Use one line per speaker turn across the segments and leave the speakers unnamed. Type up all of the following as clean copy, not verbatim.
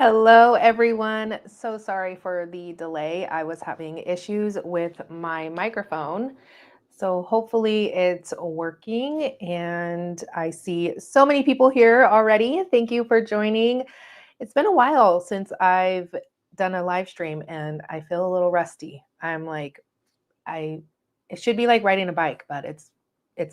Hello, everyone. So sorry for the delay. I was having issues with my microphone. So hopefully it's working. And I see so many people here already. Thank you for joining. It's been a while since I've done a live stream and I feel a little rusty. I it should be like riding a bike, but it's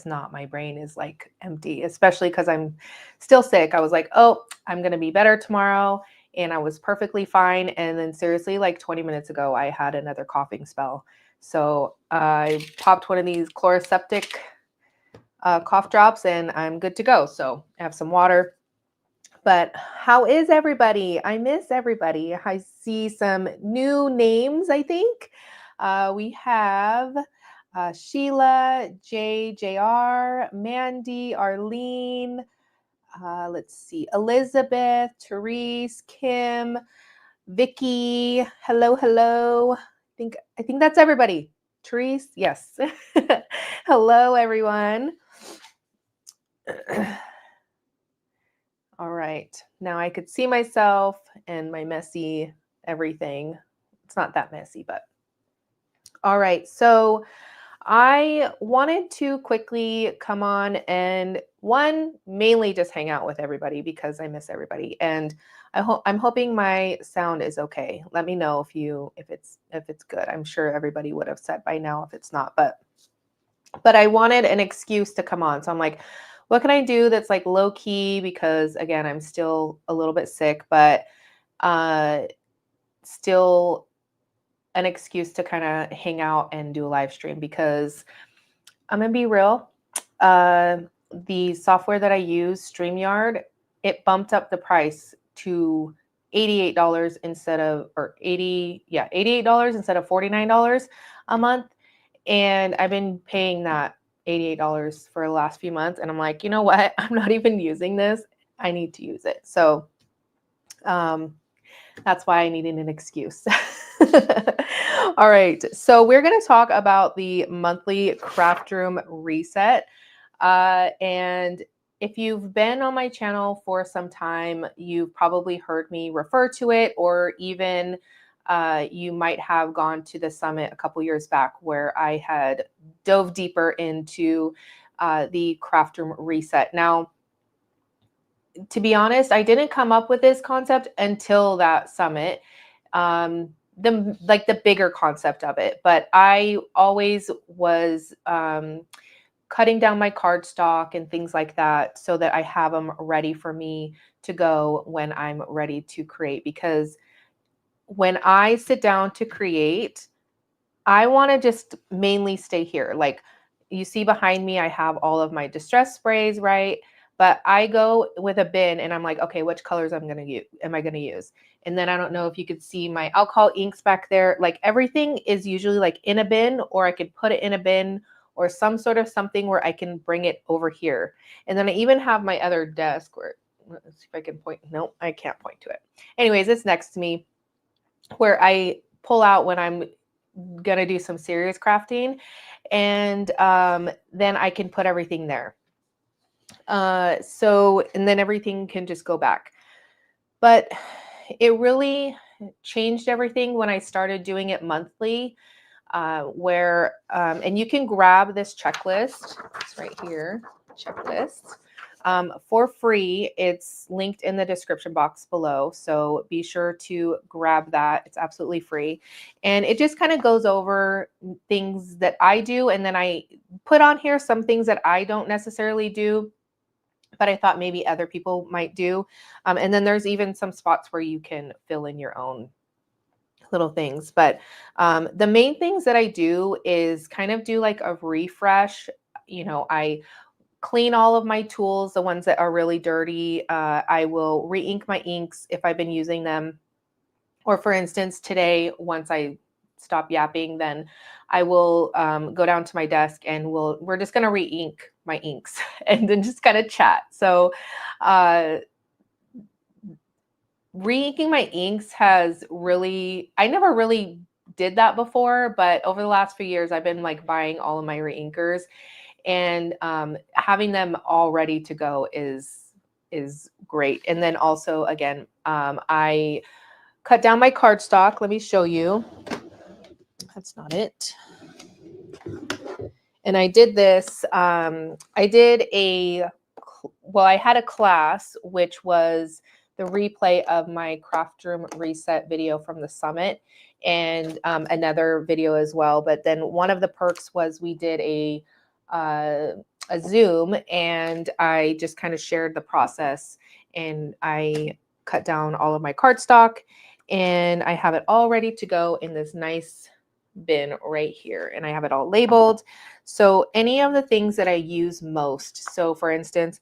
not. My brain is like empty, especially because I'm still sick. I was like, oh, I'm gonna be better tomorrow. And I was perfectly fine. And then seriously, like 20 minutes ago, I had another coughing spell. So I popped one of these chloroseptic cough drops and I'm good to go. So I have some water. But how is everybody? I miss everybody. I see some new names, I think. We have Sheila, JR, Mandy, Arlene, let's see, Elizabeth, Therese, Kim, Vicky. Hello, hello. I think that's everybody. Therese, yes. Hello, everyone. All right. Now I could see myself and my messy everything. It's not that messy, but all right. So I wanted to quickly come on and mainly just hang out with everybody because I miss everybody. And I'm hoping my sound is okay. Let me know if it's good. I'm sure everybody would have said by now if it's not, but I wanted an excuse to come on. So I'm like, what can I do that's like low key? Because again, I'm still a little bit sick, but uh, still an excuse to kind of hang out and do a live stream because I'm gonna be real. Uh, the software that I use, StreamYard, it bumped up the price to $88 instead of, or 80, yeah, $88 instead of $49 a month. And I've been paying that $88 for the last few months. And I'm like, you know what? I'm not even using this. I need to use it. So um, that's why I needed an excuse. All right. So we're going to talk about the monthly craft room reset. And if you've been on my channel for some time, you've probably heard me refer to it, or even you might have gone to the summit a couple years back where I had dove deeper into the craft room reset. Now, to be honest, I didn't come up with this concept until that summit. The bigger concept of it, but I always was cutting down my card stock and things like that so that I have them ready for me to go when I'm ready to create. Because when I sit down to create, I want to just mainly stay here. Like you see behind me, I have all of my distress sprays, right? But I go with a bin and I'm like, okay, which colors am I gonna use? And then I don't know if you could see my alcohol inks back there. Like everything is usually like in a bin, or I could put it in a bin or some sort of something where I can bring it over here. And then I even have my other desk where, let's see if I can point. No, I can't point to it. Anyways, it's next to me where I pull out when I'm gonna do some serious crafting, and then I can put everything there. And then everything can just go back. But it really changed everything when I started doing it monthly, and you can grab this checklist. It's right here, checklist. For free. It's linked in the description box below. So be sure to grab that. It's absolutely free. And it just kind of goes over things that I do. And then I put on here some things that I don't necessarily do, but I thought maybe other people might do. And then there's even some spots where you can fill in your own little things. But the main things that I do is kind of do like a refresh. I clean all of my tools, the ones that are really dirty. I will re-ink my inks if I've been using them. Or for instance, today, once I stop yapping, then I will go down to my desk and we're just going to re-ink my inks and then just kind of chat. So re-inking my inks I never really did that before, but over the last few years, I've been like buying all of my re-inkers. And having them all ready to go is is great. And then also, again, I cut down my cardstock. Let me show you. That's not it. And I did this. I did I had a class, which was the replay of my craft room reset video from the summit, and another video as well. But then one of the perks was we did a Zoom, and I just kind of shared the process, and I cut down all of my cardstock, and I have it all ready to go in this nice bin right here, and I have it all labeled. So any of the things that I use most, so for instance,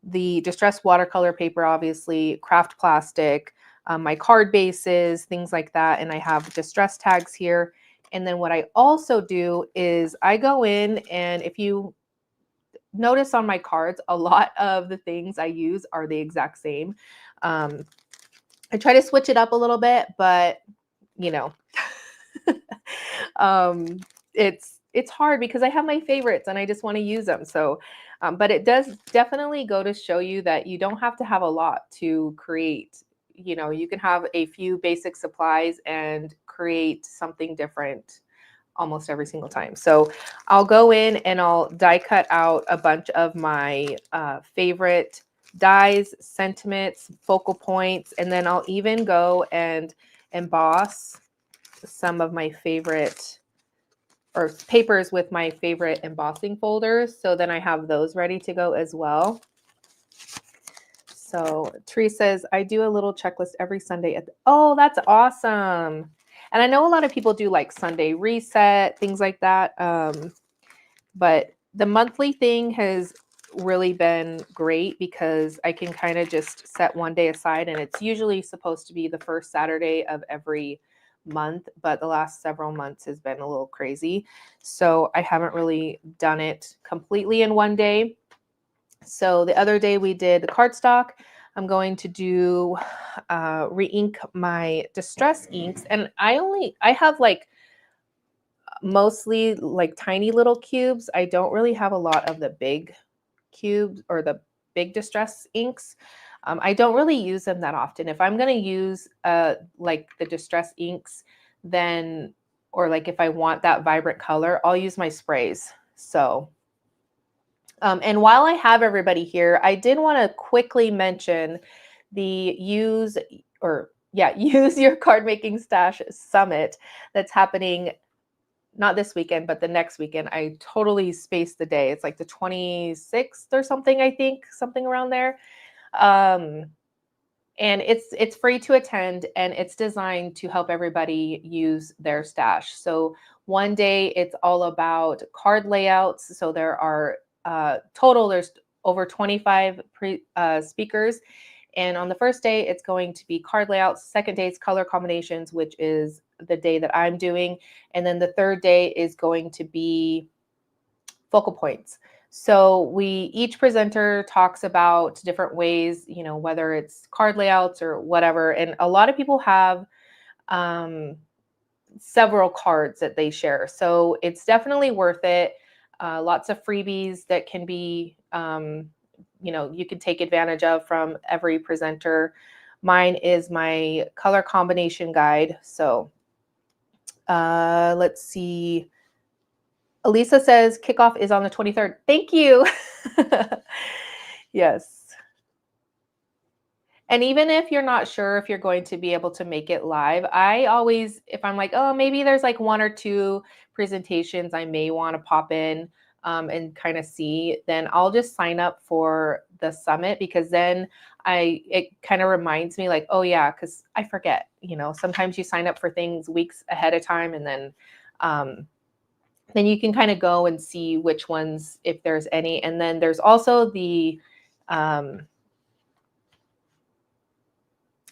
the distressed watercolor paper, obviously, craft plastic, my card bases, things like that, and I have distress tags here. And then what I also do is I go in, and if you notice on my cards, a lot of the things I use are the exact same. I try to switch it up a little bit, but you know, it's hard because I have my favorites and I just want to use them. So, but it does definitely go to show you that you don't have to have a lot to create. You know, you can have a few basic supplies and create something different almost every single time. So I'll go in and I'll die cut out a bunch of my favorite dies, sentiments, focal points, and then I'll even go and emboss some of my favorite or papers with my favorite embossing folders. So then I have those ready to go as well. So Teresa says, I do a little checklist every Sunday. Oh, that's awesome. And I know a lot of people do like Sunday reset, things like that. But the monthly thing has really been great because I can kind of just set one day aside, and it's usually supposed to be the first Saturday of every month, but the last several months has been a little crazy. So I haven't really done it completely in one day. So the other day we did the cardstock. I'm going to do re-ink my distress inks, and I have like mostly like tiny little cubes. I don't really have a lot of the big cubes or the big distress inks. I don't really use them that often. If I'm going to use like the distress inks, then, or like if I want that vibrant color, I'll use my sprays. So, and while I have everybody here, I did want to quickly mention the use your card making stash summit that's happening not this weekend, but the next weekend. I totally spaced the day. It's like the 26th or something, I think, something around there. And it's free to attend, and it's designed to help everybody use their stash. So one day it's all about card layouts. So there are there's over 25 speakers. And on the first day, it's going to be card layouts. Second day, it's color combinations, which is the day that I'm doing. And then the third day is going to be focal points. So each presenter talks about different ways, you know, whether it's card layouts or whatever. And a lot of people have several cards that they share. So it's definitely worth it. Lots of freebies that can be, you know, you can take advantage of from every presenter. Mine is my color combination guide. So let's see. Elisa says kickoff is on the 23rd. Thank you. Yes. And even if you're not sure if you're going to be able to make it live, I always, if I'm like, oh, maybe there's like one or two presentations I may want to pop in and kind of see, then I'll just sign up for the summit, because then it kind of reminds me like, oh yeah, because I forget, you know, sometimes you sign up for things weeks ahead of time, and then you can kind of go and see which ones, if there's any. And then there's also the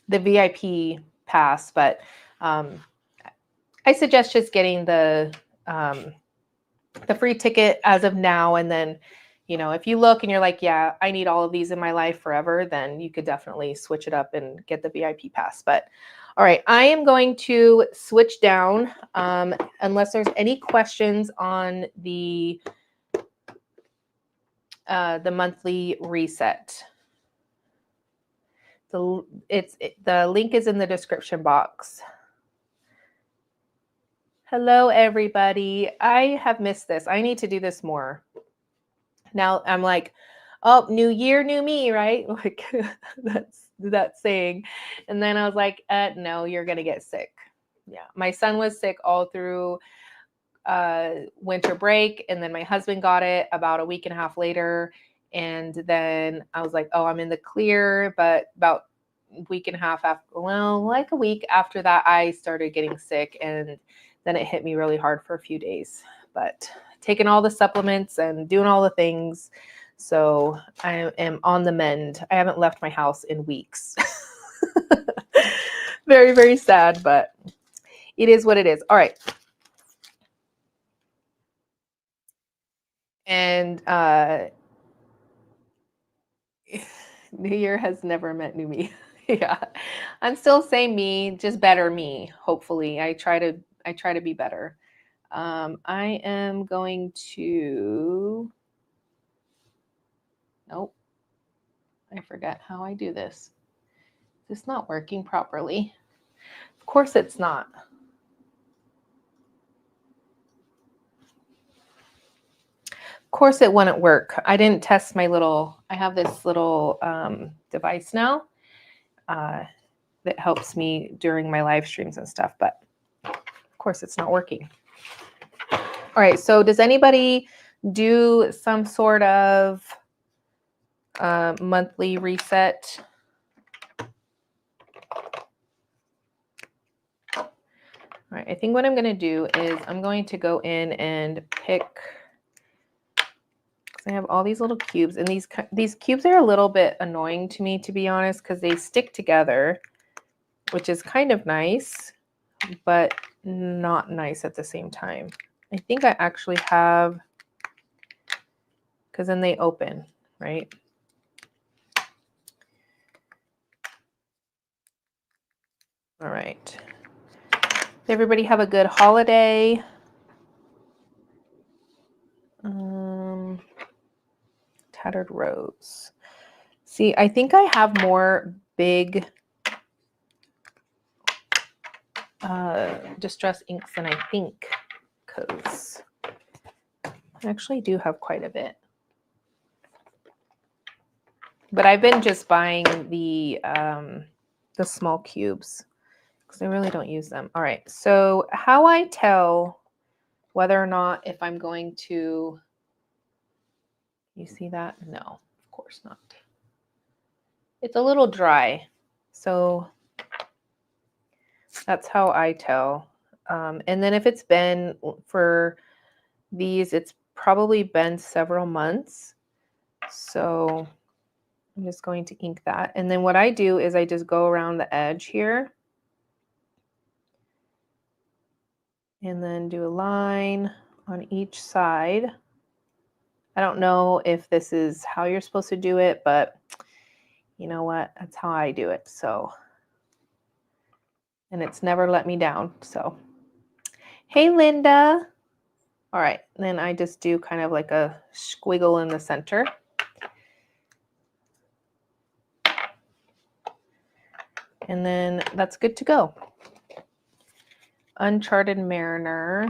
VIP pass, but I suggest just getting the free ticket as of now. And then, you know, if you look and you're like, yeah, I need all of these in my life forever, then you could definitely switch it up and get the VIP pass. But all right, I am going to switch down unless there's any questions on the monthly reset. The link is in the description box. Hello, everybody. I have missed this. I need to do this more. Now I'm like, oh, new year, new me, right? Like that's that saying. And then I was like, no, you're gonna get sick. Yeah, my son was sick all through winter break, and then my husband got it about a week and a half later. And then I was like, oh, I'm in the clear. But about a week and a half after, well, like a week after that, I started getting sick, and then it hit me really hard for a few days. But taking all the supplements and doing all the things, so I am on the mend. I haven't left my house in weeks. Very, very sad, but it is what it is. All right. And New Year has never met new me. Yeah. I'm still same me, just better me, hopefully. I try to be better. I am going to nope. I forget how I do this. It's not working properly. Of course it's not. Of course it wouldn't work. I didn't test my I have this little device now that helps me during my live streams and stuff, but of course it's not working. All right, so does anybody do some sort of monthly reset? All right, I think what I'm going to do is I'm going to go in and pick, because I have all these little cubes, and these cubes are a little bit annoying to me, to be honest, because they stick together, which is kind of nice, but not nice at the same time. I think I actually have, because then they open, right? All right. Everybody have a good holiday. Tattered Rose. See, I think I have more big distress inks than I think, because I actually do have quite a bit. But I've been just buying the small cubes because I really don't use them. All right, so how I tell whether or not if I'm going to, you see that? No, of course not. It's a little dry, so that's how I tell. And then if it's been for these, it's probably been several months. So I'm just going to ink that. And then what I do is I just go around the edge here and then do a line on each side. I don't know if this is how you're supposed to do it, but you know what? That's how I do it. So, and it's never let me down. So, hey, Linda. All right. Then I just do kind of like a squiggle in the center. And then that's good to go. Uncharted Mariner.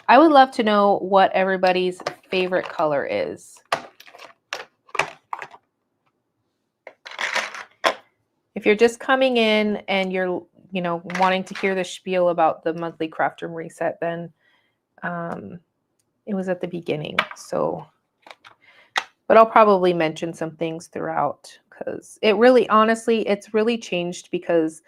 I would love to know what everybody's favorite color is. If you're just coming in and you're, wanting to hear the spiel about the monthly craft room reset, then it was at the beginning. So, but I'll probably mention some things throughout, because it really, honestly, it's really changed, because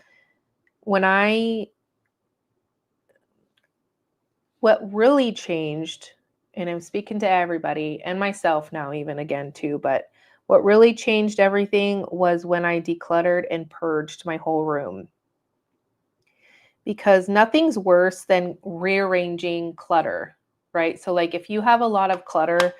what really changed, and I'm speaking to everybody and myself now even again too, but what really changed everything was when I decluttered and purged my whole room. Because nothing's worse than rearranging clutter, right? So like if you have a lot of clutter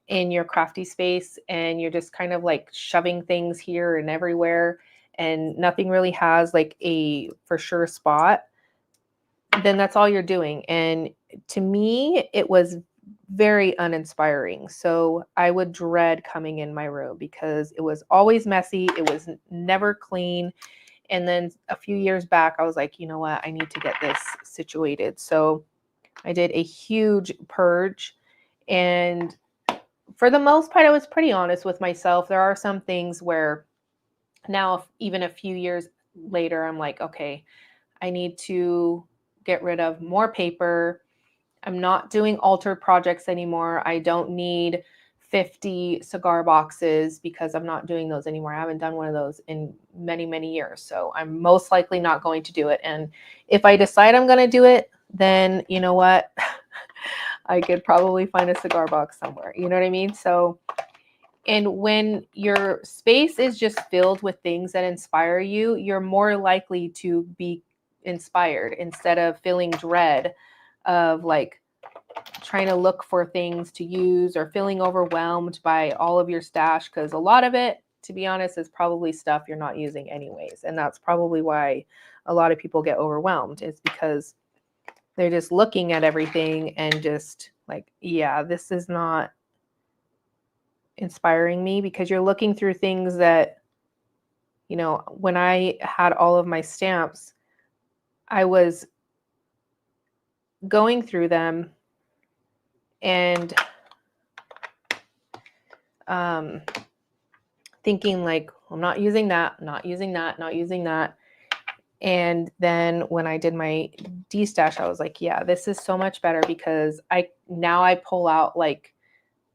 in your crafty space and you're just kind of like shoving things here and everywhere and nothing really has like a for sure spot, then that's all you're doing. And to me, it was very uninspiring. So I would dread coming in my room because it was always messy. It was never clean. And then a few years back, I was like, you know what? I need to get this situated. So I did a huge purge. And for the most part, I was pretty honest with myself. There are some things where now, even a few years later, I'm like, okay, I need to get rid of more paper. I'm not doing altered projects anymore. I don't need 50 cigar boxes because I'm not doing those anymore. I haven't done one of those in many, many years. So I'm most likely not going to do it. And if I decide I'm going to do it, then you know what? I could probably find a cigar box somewhere. You know what I mean? So, and when your space is just filled with things that inspire you, you're more likely to be inspired instead of feeling dread of like trying to look for things to use or feeling overwhelmed by all of your stash, because a lot of it, to be honest, is probably stuff you're not using anyways. And that's probably why a lot of people get overwhelmed, is because they're just looking at everything and just like, yeah, this is not inspiring me, because you're looking through things that, you know, when I had all of my stamps, I was going through them and thinking like, I'm not using that, not using that, not using that. And then when I did my destash, I was like, yeah, this is so much better, because I pull out like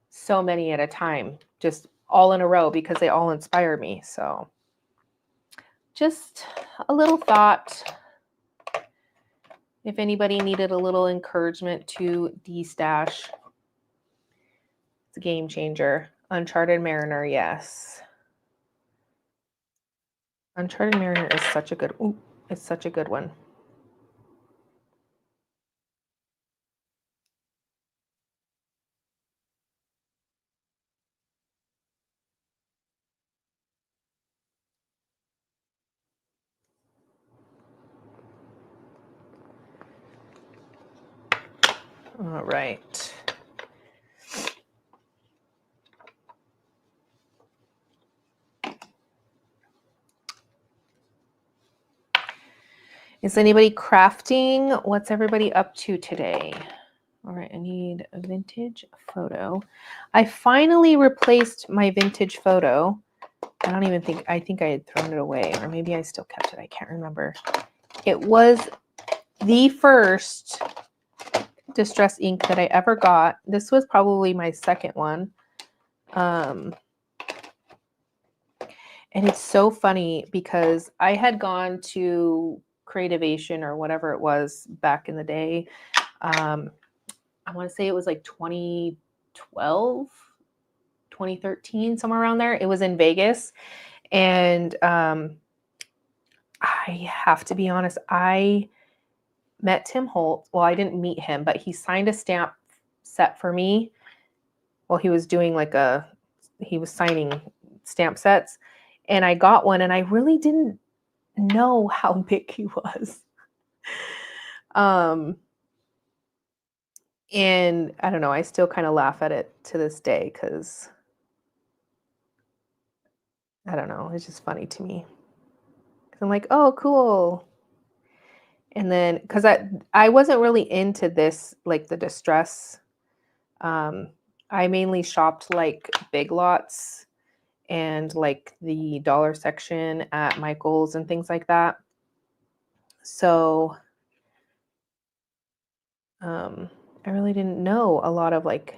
so many at a time, just all in a row, because they all inspire me. So just a little thought. If anybody needed a little encouragement to destash, it's a game changer. Uncharted Mariner, yes. Uncharted Mariner is such a good. Ooh, it's such a good one. All right. Is anybody crafting? What's everybody up to today? All right, I need a vintage photo. I finally replaced my vintage photo. I think I had thrown it away, or maybe I still kept it. I can't remember. It was the first distress ink that I ever got. This was probably my second one. And it's so funny because I had gone to Creativation or whatever it was back in the day. I want to say it was like 2012, 2013, somewhere around there. It was in Vegas. And I have to be honest, I met Tim Holt. Well, I didn't meet him, but he signed a stamp set for me. Well, he was signing stamp sets. And I got one, and I really didn't know how big he was. And I don't know, I still kind of laugh at it to this day, because I don't know, it's just funny to me. Because I'm like, oh, cool. And then, because I wasn't really into this, like the distress. I mainly shopped like Big Lots and like the dollar section at Michael's and things like that. So I really didn't know a lot of like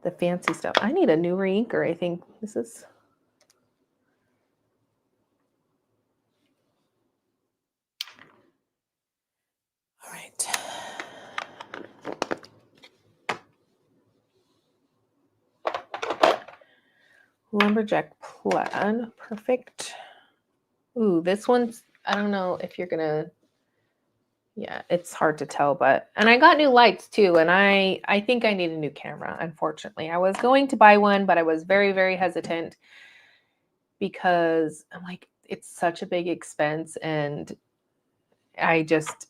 the fancy stuff. I need a new reinker. I think this is. All right. Lumberjack plaid. Perfect. Ooh, this one's, I don't know if you're gonna, yeah, it's hard to tell, but, and I got new lights too, and I think I need a new camera, unfortunately. I was going to buy one, but I was very, very hesitant, because I'm like, it's such a big expense, and I just,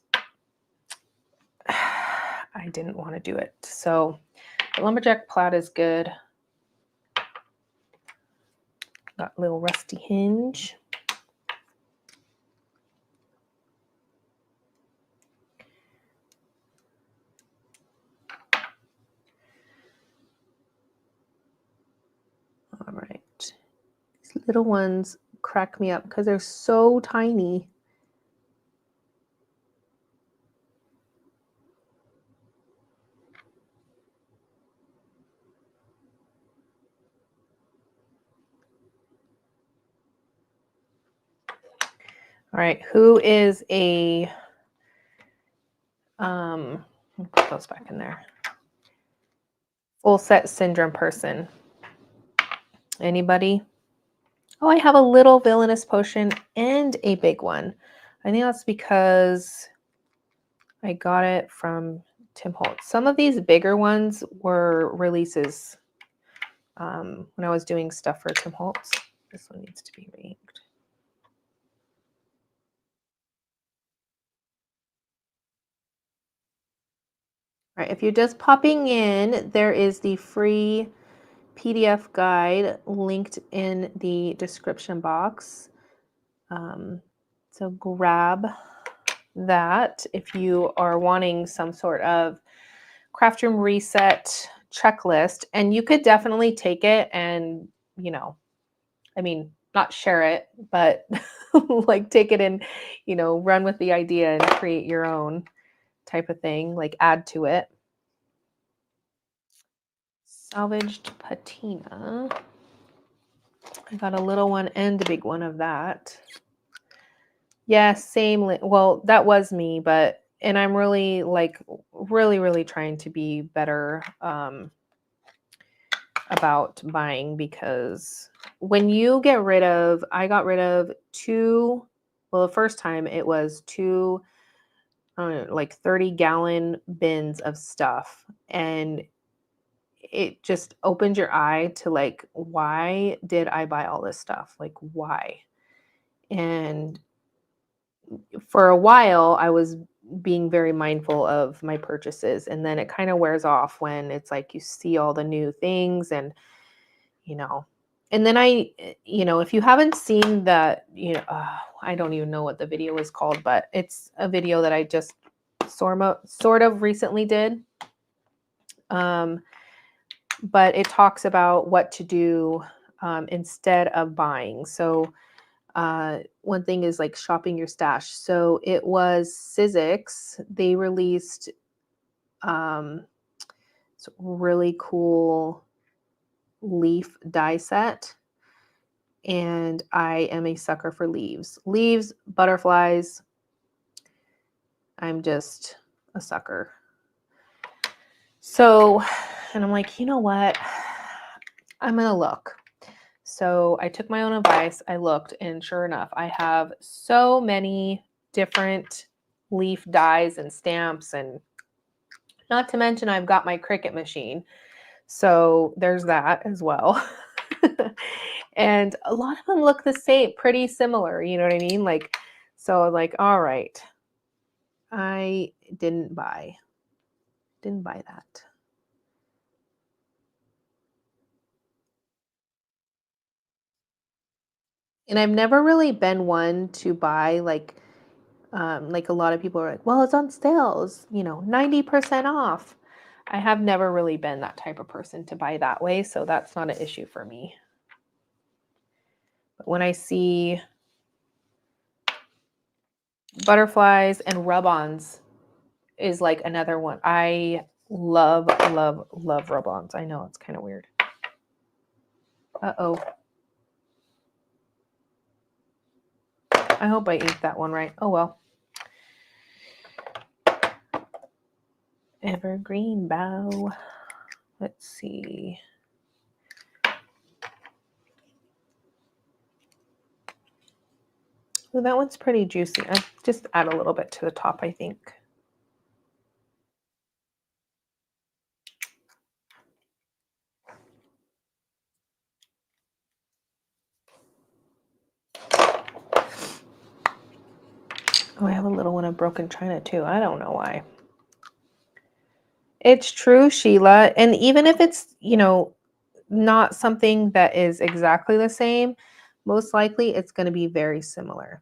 I didn't want to do it. So the lumberjack plaid is good. Got a little rusty hinge. All right. These little ones crack me up because they're so tiny. All right, who is a put those back in there. Full set syndrome person. Anybody? Oh, I have a little villainous potion and a big one. I think that's because I got it from Tim Holtz. Some of these bigger ones were releases when I was doing stuff for Tim Holtz. This one needs to be reinked. All right, if you're just popping in, there is the free PDF guide linked in the description box. So grab that if you are wanting some sort of craft room reset checklist, and you could definitely take it and, you know, I mean, not share it, but like take it and, you know, run with the idea and create your own type of thing, like add to it. Salvaged patina. I got a little one and a big one of that. Yeah, same. Well, that was me, but, and I'm really like, really trying to be better about buying, because when you get rid of, I got rid of two, well, the first time it was two, I don't know, like 30-gallon bins of stuff. And it just opened your eye to like, why did I buy all this stuff? Like, why? And for a while, I was being very mindful of my purchases. And then it kind of wears off when it's like you see all the new things and, you know, and then you know, if you haven't seen that, you know, I don't even know what the video is called, but it's a video that I just sort of recently did. But it talks about what to do instead of buying. So one thing is like shopping your stash. So it was Sizzix. They released this really cool leaf die set. And I am a sucker for leaves. Leaves, butterflies. I'm just a sucker. So, and I'm like, you know what? I'm going to look. So I took my own advice. I looked, and sure enough, I have so many different leaf dies and stamps, and not to mention I've got my Cricut machine. So there's that as well. And a lot of them look the same, pretty similar, you know what I mean? Like, so like, all right, I didn't buy that. And I've never really been one to buy like a lot of people are like, well, it's on sale, it's, you know, 90% off. I have never really been that type of person to buy that way, so that's not an issue for me. But when I see butterflies and rub-ons is like another one. I love rub-ons. I know it's kind of weird. Uh-oh. I hope I inked that one right. Oh well. Evergreen bough. Let's see. Well, that one's pretty juicy. I just add a little bit to the top, I think. Oh, I have a little one of broken china too. I don't know why. It's true, Sheila. And even if it's, not something that is exactly the same, most likely it's going to be very similar.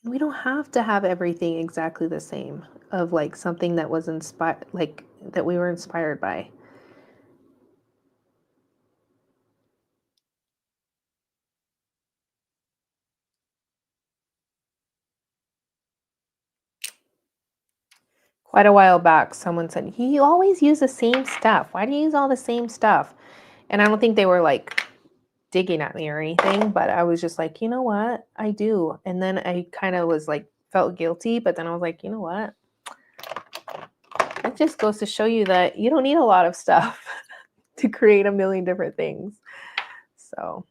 We don't have to have everything exactly the same of like something that was inspired, like that we were inspired by. Quite a while back, someone said, "You always use the same stuff. Why do you use all the same stuff?" And I don't think they were like digging at me or anything, but I was just like, you know what? I do. And then I kind of was like, felt guilty, but then I was like, you know what? It just goes to show you that you don't need a lot of stuff to create a million different things. So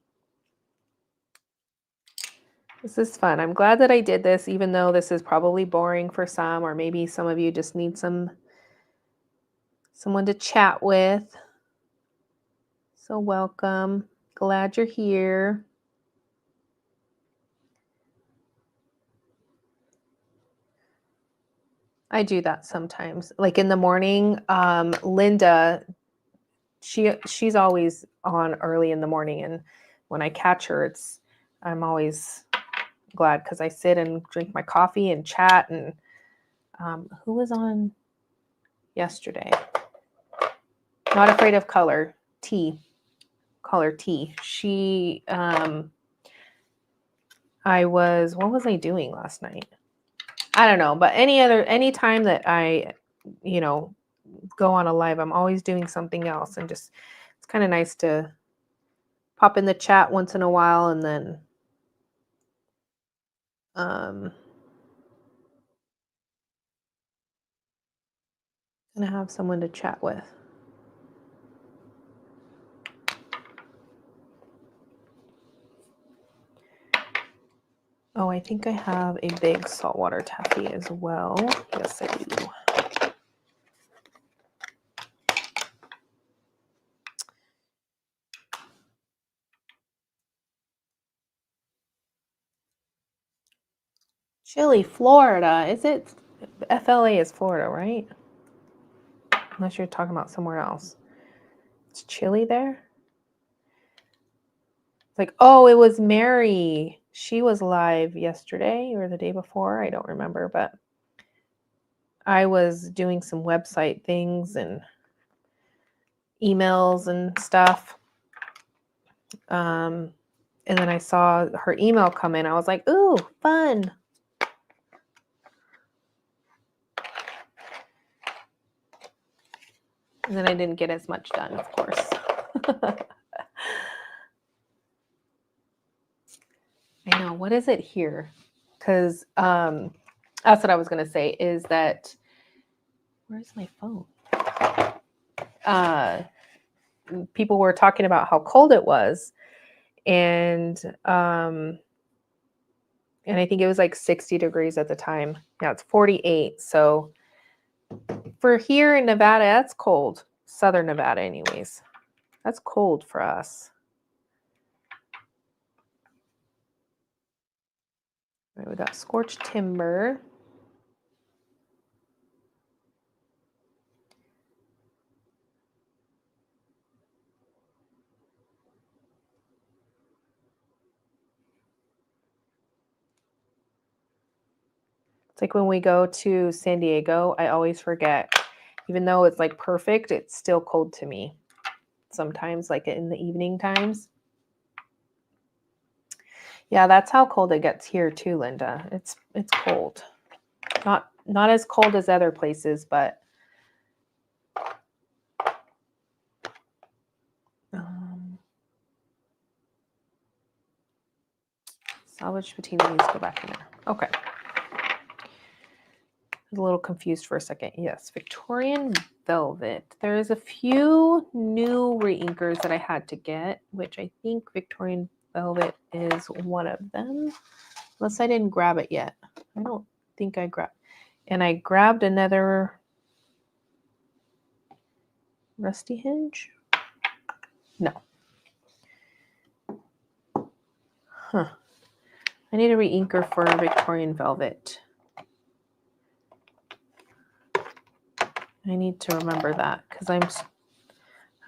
this is fun. I'm glad that I did this, even though this is probably boring for some, or maybe some of you just need someone to chat with. So welcome. Glad you're here. I do that sometimes. Like in the morning, Linda, she's always on early in the morning, and when I catch her, I'm always glad because I sit and drink my coffee and chat. And who was on yesterday? Not Afraid of Color, T. Color T. What was I doing last night? I don't know, but any time that I, you know, go on a live, I'm always doing something else, and just it's kind of nice to pop in the chat once in a while, and then um gonna have someone to chat with. Oh, I think I have a big saltwater taffy as well. Yes, I do. Chile, Florida. Is it? FLA is Florida, right? Unless you're talking about somewhere else. It's chilly there? It's like, oh, it was Mary. She was live yesterday or the day before. I don't remember, but I was doing some website things and emails and stuff. And then I saw her email come in. I was like, ooh, fun. And then I didn't get as much done, of course. I know. What is it here? Because that's what I was going to say is that, where's my phone? People were talking about how cold it was. And I think it was like 60 degrees at the time. Now it's 48. So for here in Nevada, that's cold. Southern Nevada, anyways. That's cold for us. All right, we got scorched timber. It's like when we go to San Diego, I always forget. Even though it's like perfect, it's still cold to me. Sometimes, like in the evening times. Yeah, that's how cold it gets here too, Linda. It's cold. Not as cold as other places, but salvage patina needs to go back in there. Okay. I was a little confused for a second. Yes, Victorian velvet. There's a few new reinkers that I had to get, which I think Victorian velvet is one of them. Unless I didn't grab it yet. I don't think I grabbed. And I grabbed another rusty hinge. No. Huh. I need a reinker for Victorian velvet. I need to remember that because I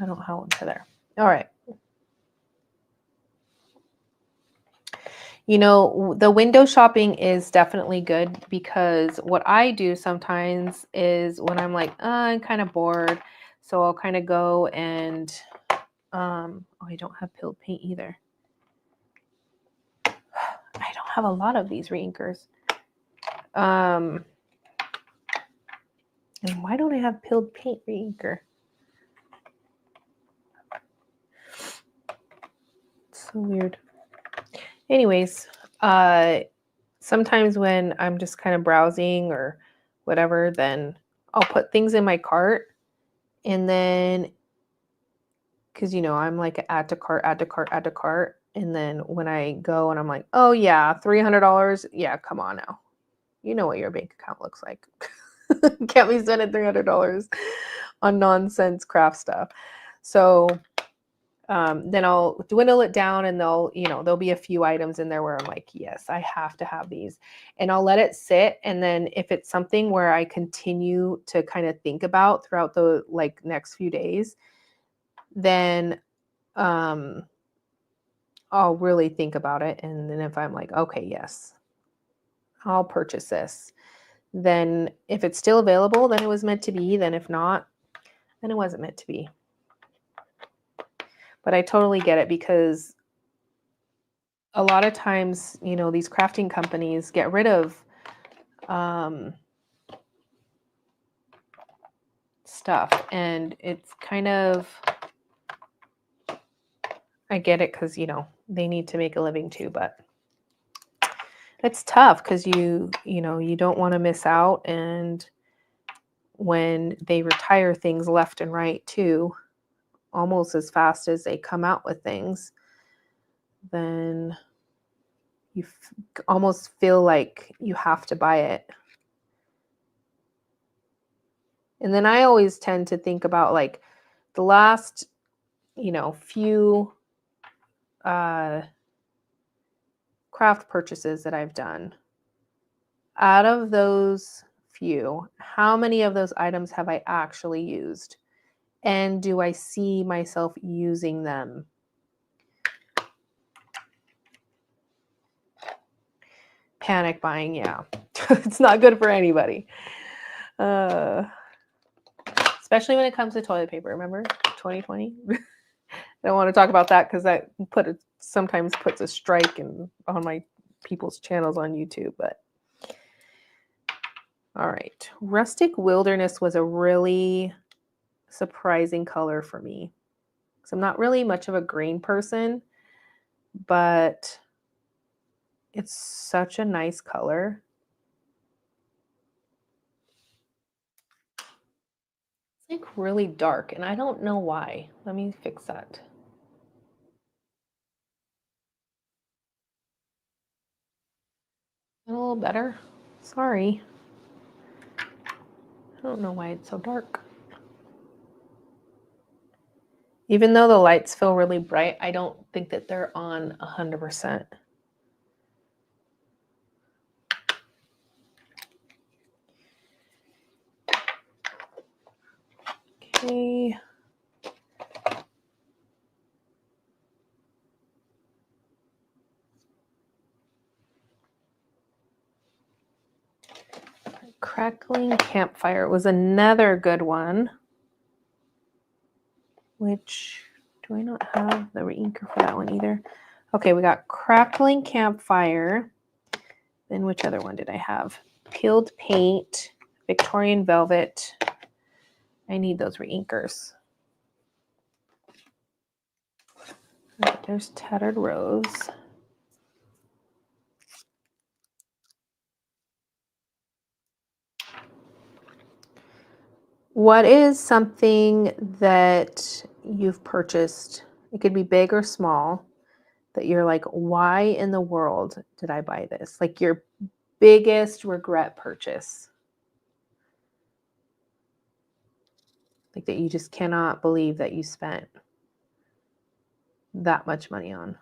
don't have one to there. All right. You know, the window shopping is definitely good because what I do sometimes is when I'm like, I'm kind of bored. So I'll kind of go and, oh, I don't have peeled paint either. I don't have a lot of these reinkers. And why don't I have peeled paint reinker? It's so weird. Anyways, sometimes when I'm just kind of browsing or whatever, then I'll put things in my cart, and then because I'm like add to cart, add to cart, add to cart, and then when I go and I'm like, oh yeah, $300, yeah, come on now, you know what your bank account looks like. Can't be spending $300 on nonsense craft stuff. So then I'll dwindle it down, and there'll be a few items in there where I'm like, yes, I have to have these, and I'll let it sit. And then if it's something where I continue to kind of think about throughout the next few days, then I'll really think about it. And then if I'm like, okay, yes, I'll purchase this, then if it's still available, then it was meant to be. Then if not, then it wasn't meant to be. But I totally get it because a lot of times, these crafting companies get rid of stuff, and it's kind of, I get it because, they need to make a living too, but it's tough because you don't want to miss out. And when they retire things left and right too, almost as fast as they come out with things, then you almost feel like you have to buy it. And then I always tend to think about like the last, few craft purchases that I've done. Out of those few, how many of those items have I actually used? And do I see myself using them? Panic buying, yeah. It's not good for anybody. Especially when it comes to toilet paper. Remember 2020? I don't want to talk about that because that sometimes puts a strike on my people's channels on YouTube. But all right, rustic wilderness was a really surprising color for me. So I'm not really much of a green person, but it's such a nice color. It's like really dark, and I don't know why. Let me fix that. A little better. Sorry. I don't know why it's so dark. Even though the lights feel really bright, I don't think that they're on 100%. Okay. Crackling Campfire was another good one. Which, do I not have the reinker for that one either? Okay, we got Crackling Campfire. Then which other one did I have? Peeled Paint, Victorian Velvet. I need those reinkers. Right, there's Tattered Rose. What is something that you've purchased? It could be big or small, that you're like, why in the world did I buy this? Like your biggest regret purchase. Like that you just cannot believe that you spent that much money on.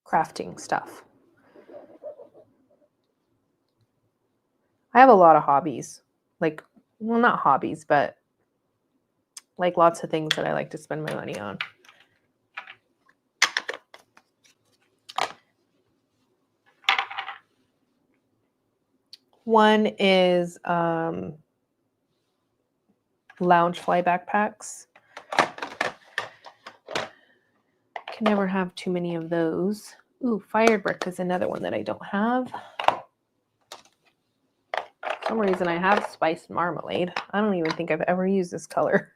Crafting stuff. I have a lot of hobbies. Like, well, not hobbies, but like lots of things that I like to spend my money on. One is lounge fly backpacks. Can never have too many of those. Ooh, fired brick is another one that I don't have. For some reason I have spiced marmalade. I don't even think I've ever used this color.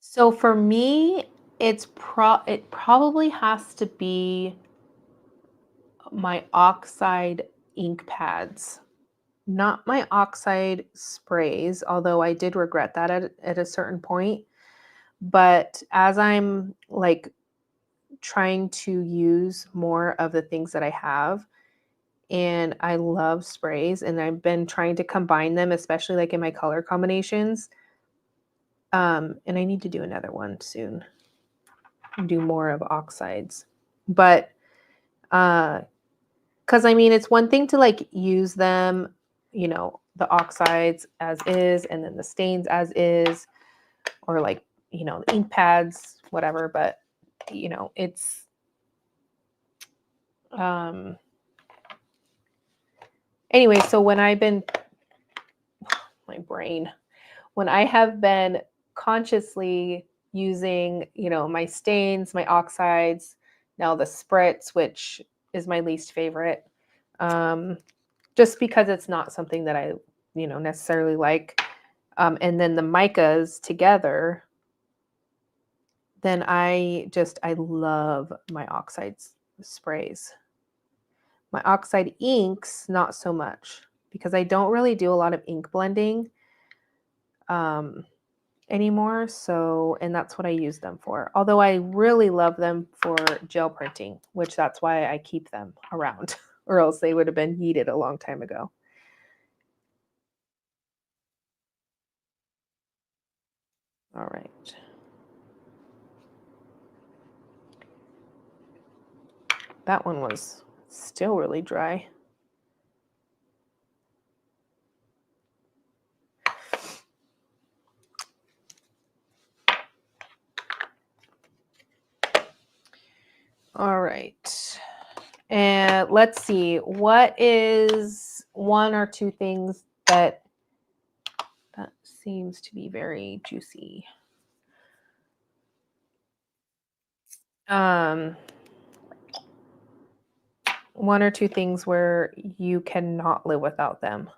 So for me, it probably has to be my oxide ink pads, not my oxide sprays, although I did regret that at a certain point. But as I'm like trying to use more of the things that I have, and I love sprays, and I've been trying to combine them, especially like in my color combinations. And I need to do another one soon, do more of oxides. But because I mean, it's one thing to like use them, the oxides as is, and then the stains as is, or like, the ink pads, whatever. But, it's, um, anyway, so when I've been, my brain, when I have been consciously using, my stains, my oxides, now the spritz, which is my least favorite, just because it's not something that I, necessarily like. And then the micas together, then I love my oxides sprays. My oxide inks, not so much, because I don't really do a lot of ink blending anymore. So, and that's what I use them for. Although I really love them for gel printing, which that's why I keep them around, or else they would have been yeeted a long time ago. All right. That one was still really dry. All right. And let's see, what is one or two things that seems to be very juicy? One or two things where you cannot live without them.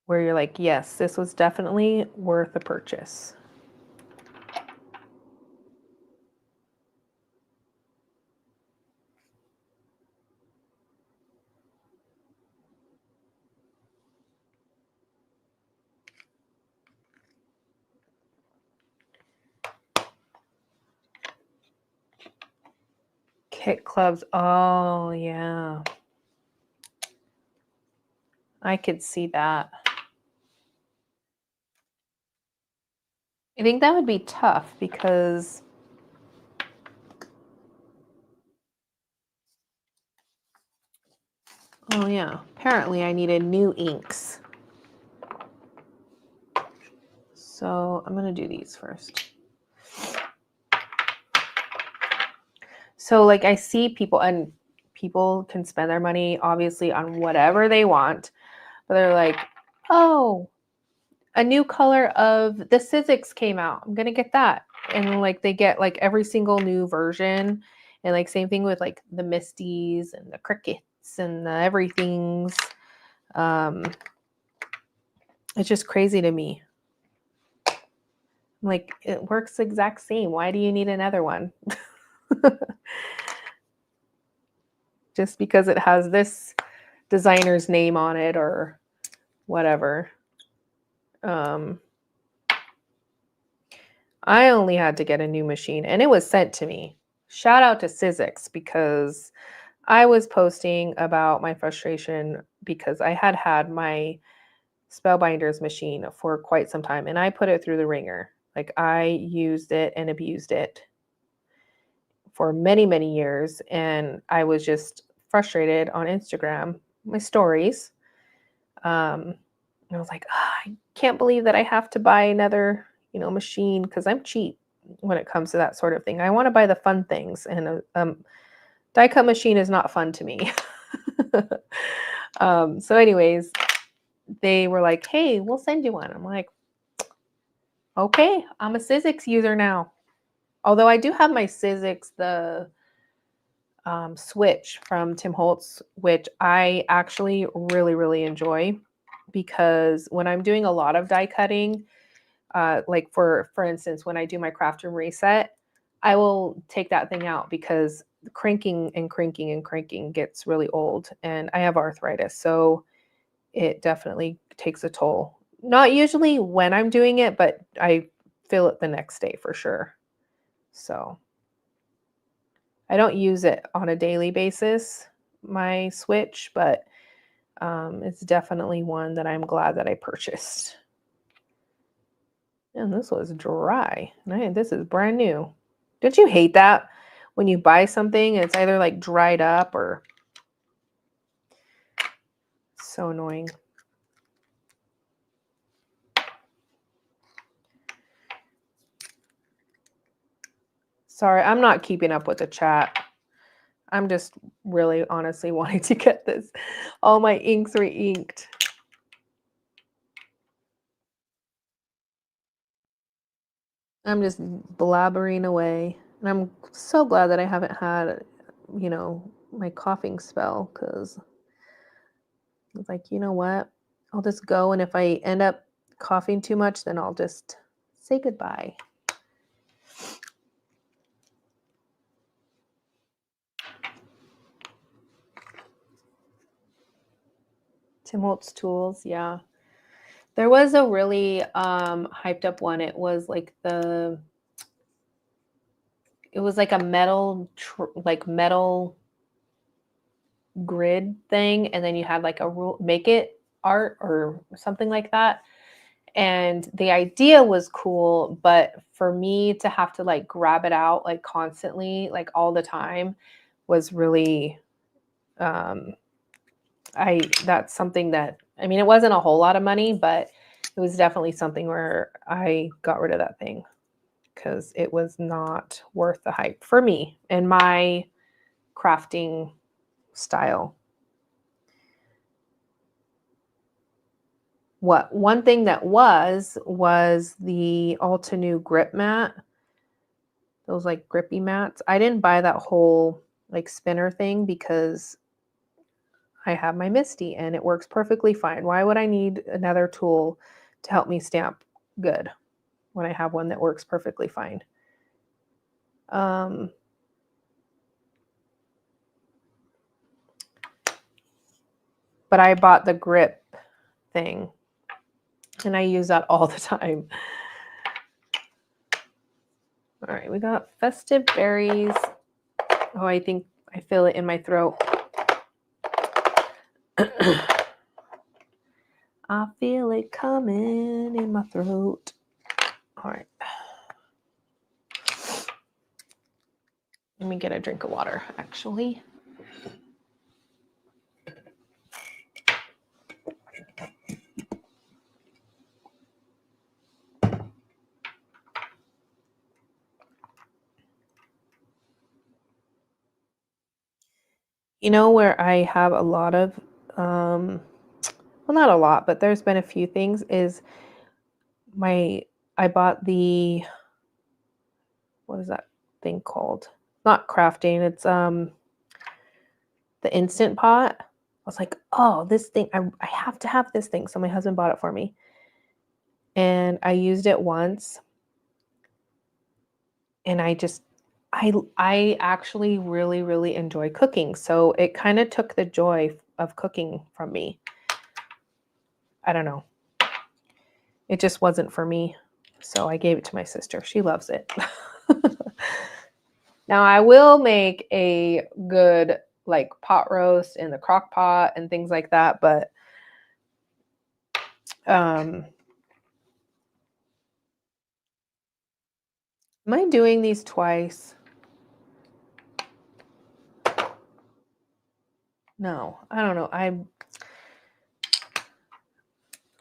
Where you're like, yes, this was definitely worth a purchase. Kit clubs. Oh, yeah. I could see that. I think that would be tough because, oh, yeah, apparently I needed new inks. So I'm going to do these first. So like I see people, and people can spend their money obviously on whatever they want, but they're like, oh, a new color of the Sizzix came out. I'm going to get that. And like they get like every single new version. And like same thing with like the Misties and the Crickets and the everythings. It's just crazy to me. Like it works the exact same. Why do you need another one? Just because it has this designer's name on it or whatever. I only had to get a new machine and it was sent to me. Shout out to Sizzix because I was posting about my frustration because I had my Spellbinders machine for quite some time, and I put it through the ringer. Like, I used it and abused it for many, many years, and I was just frustrated on Instagram, my stories. I was like, I can't believe that I have to buy another, machine because I'm cheap when it comes to that sort of thing. I want to buy the fun things, and die cut machine is not fun to me. So, anyways, they were like, "Hey, we'll send you one." I'm like, "Okay, I'm a Sizzix user now." Although I do have my Sizzix, the switch from Tim Holtz, which I actually really, really enjoy because when I'm doing a lot of die cutting, like for instance, when I do my craft room reset, I will take that thing out because cranking and cranking and cranking gets really old, and I have arthritis, so it definitely takes a toll. Not usually when I'm doing it, but I feel it the next day for sure. So I don't use it on a daily basis, my Switch, but it's definitely one that I'm glad that I purchased. And this was dry. This is brand new. Don't you hate that when you buy something and it's either like dried up or so annoying? Sorry, I'm not keeping up with the chat. I'm just really honestly wanting to get this, all my inks re-inked. I'm just blabbering away. And I'm so glad that I haven't had, my coughing spell, because it's like, you know what? I'll just go, and if I end up coughing too much, then I'll just say goodbye. Tim Holtz tools, yeah. There was a really hyped up one. It was like a metal metal grid thing, and then you had like a rule, make it art or something like that. And the idea was cool, but for me to have to like grab it out like constantly, like all the time, was really that's something that, I mean, it wasn't a whole lot of money, but it was definitely something where I got rid of that thing because it was not worth the hype for me and my crafting style. One thing that was the Alta New grip mat, those like grippy mats. I didn't buy that whole like spinner thing because I have my Misty and it works perfectly fine. Why would I need another tool to help me stamp good when I have one that works perfectly fine? But I bought the grip thing and I use that all the time. All right, we got festive berries. Oh, I think I feel it in my throat. I feel it coming in my throat. All right. Let me get a drink of water, actually. You know where I have a lot of, well, not a lot, but there's been a few things, is I bought what is that thing called? Not crafting, it's the Instant Pot. I was like, oh, this thing, I have to have this thing. So my husband bought it for me. And I used it once. And I actually really, really enjoy cooking. So it kind of took the joy of cooking from me. I don't know. It just wasn't for me. So I gave it to my sister. She loves it. Now I will make a good like pot roast in the crock pot and things like that. But am I doing these twice? No, I don't know. I'm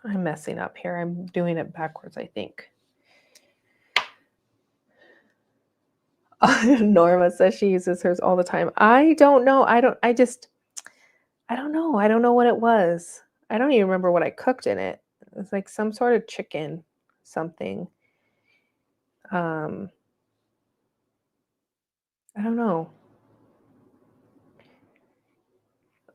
messing up here. I'm doing it backwards, I think. Norma says she uses hers all the time. I don't know. I don't know. I don't know what it was. I don't even remember what I cooked in it. It was like some sort of chicken, something. I don't know.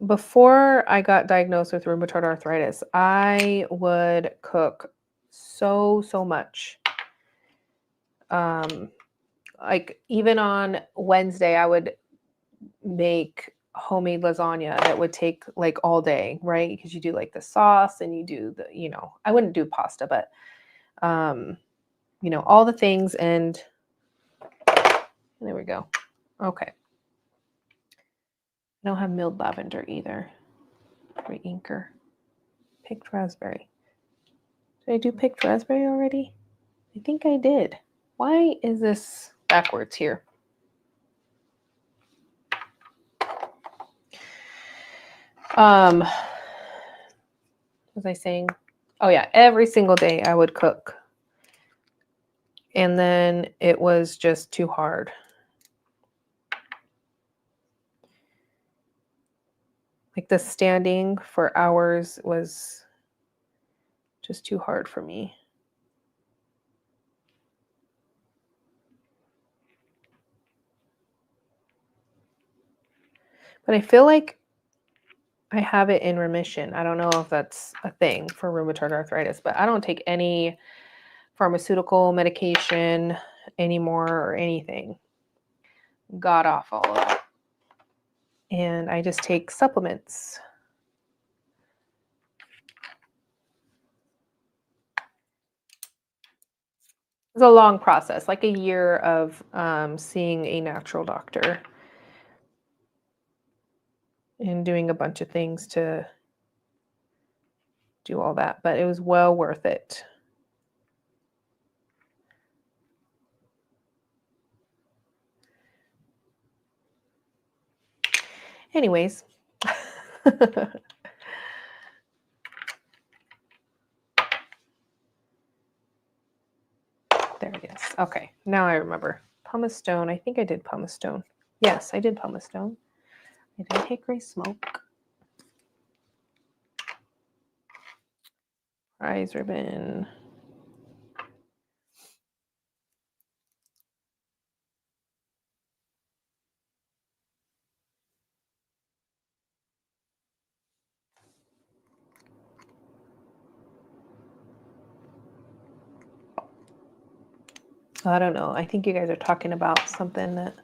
Before I got diagnosed with rheumatoid arthritis, I would cook so much. Like even on Wednesday, I would make homemade lasagna that would take like all day, right? Because you do like the sauce and you do the, I wouldn't do pasta, but all the things. And there we go. Okay. I don't have milled lavender either. Reinker. Picked raspberry. Did I do picked raspberry already? I think I did. Why is this backwards here? What was I saying? Oh yeah, every single day I would cook. And then it was just too hard. Like the standing for hours was just too hard for me. But I feel like I have it in remission. I don't know if that's a thing for rheumatoid arthritis, but I don't take any pharmaceutical medication anymore or anything. Got off all of that. And I just take supplements. It was a long process, like a year of seeing a natural doctor and doing a bunch of things to do all that, but it was well worth it. Anyways. There it is. Okay, now I remember. Pumice stone. I think I did pumice stone. Yes, I did pumice stone. I did hickory smoke. Prize ribbon. I don't know. I think you guys are talking about something that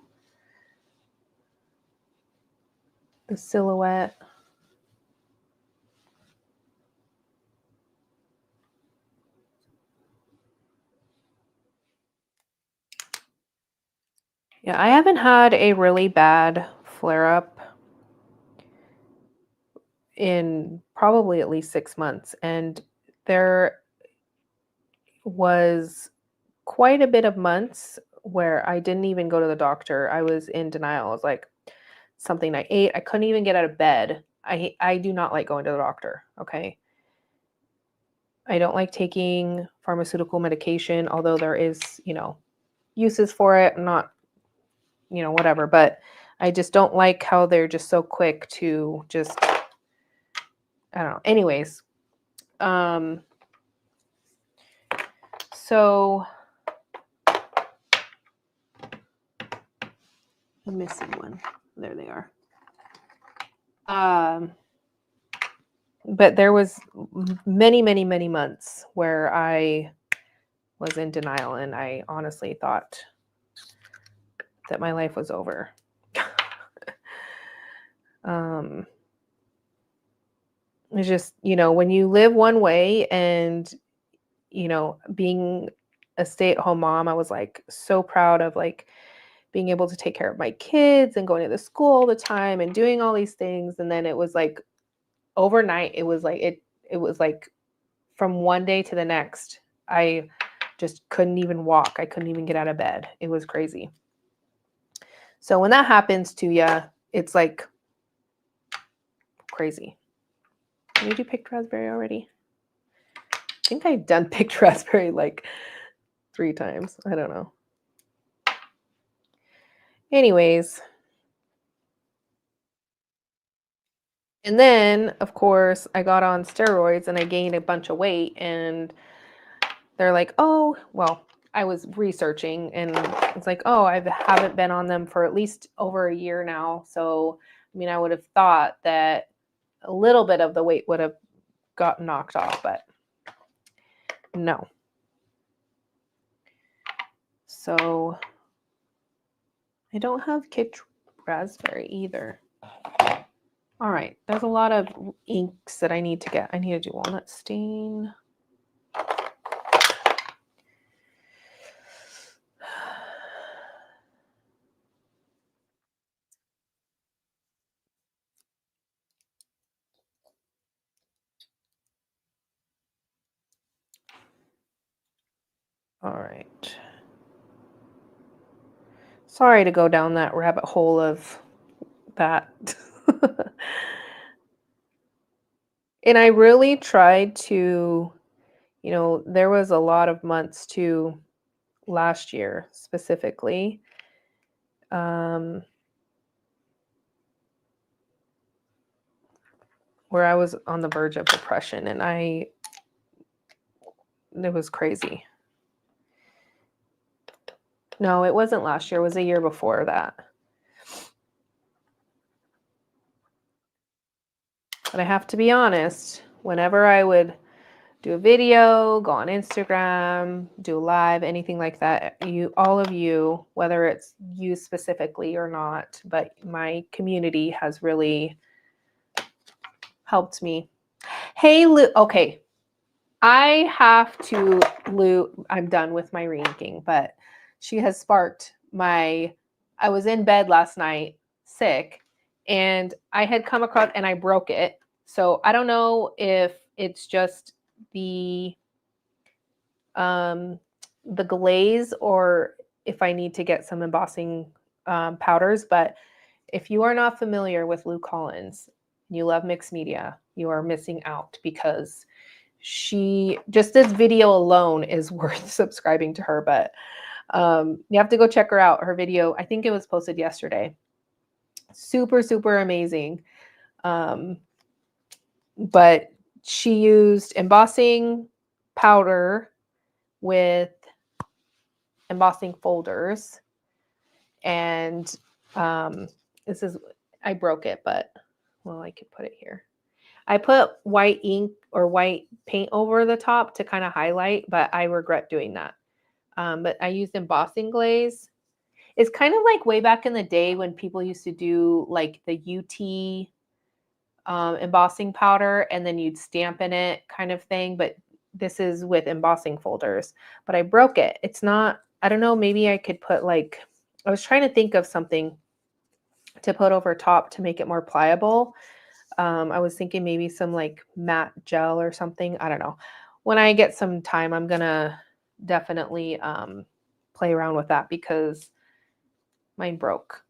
the silhouette. Yeah, I haven't had a really bad flare-up in probably at least 6 months. And there was quite a bit of months where I didn't even go to the doctor. I was in denial. I was like, something I ate. I couldn't even get out of bed. I do not like going to the doctor, okay? I don't like taking pharmaceutical medication, although there is, uses for it. I'm not, whatever, but I just don't like how they're just so quick to just, I don't know. Anyways, so I'm missing one. There they are. But there was many, many, many months where I was in denial, and I honestly thought that my life was over. It's just, when you live one way and, being a stay-at-home mom, I was like so proud of like being able to take care of my kids and going to the school all the time and doing all these things. And then it was like overnight, it was like from one day to the next, I just couldn't even walk. I couldn't even get out of bed. It was crazy. So when that happens to you, it's like crazy. Did you pick raspberry already? I think I've done picked raspberry like 3 times. I don't know. Anyways. And then, of course, I got on steroids and I gained a bunch of weight. And they're like, oh, well, I was researching and it's like, oh, I haven't been on them for at least over a year now. So, I mean, I would have thought that a little bit of the weight would have gotten knocked off, but no. So I don't have kicked raspberry either. All right, there's a lot of inks that I need to get. I need to do walnut stain. All right. Sorry to go down that rabbit hole of that. And I really tried to, there was a lot of months too last year specifically. Where I was on the verge of depression and it was crazy. No, it wasn't last year. It was a year before that. But I have to be honest, whenever I would do a video, go on Instagram, do a live, anything like that, all of you, whether it's you specifically or not, but my community has really helped me. Hey, Lou. Okay. I have to, Lou, I'm done with my Reinking, but she has sparked I was in bed last night sick and I had come across and I broke it. So I don't know if it's just the glaze or if I need to get some embossing powders, but if you are not familiar with Lou Collins, and you love mixed media, you are missing out because just this video alone is worth subscribing to her. But you have to go check her out. Her video, I think it was posted yesterday. Super, super amazing. But she used embossing powder with embossing folders. And I broke it, but well, I could put it here. I put white ink or white paint over the top to kind of highlight, but I regret doing that. But I used embossing glaze. It's kind of like way back in the day when people used to do like the UT embossing powder and then you'd stamp in it kind of thing. But this is with embossing folders. But I broke it. It's not, I don't know, maybe I could put I was trying to think of something to put over top to make it more pliable. I was thinking maybe some like matte gel or something. I don't know. When I get some time, I'm going to definitely play around with that because mine broke.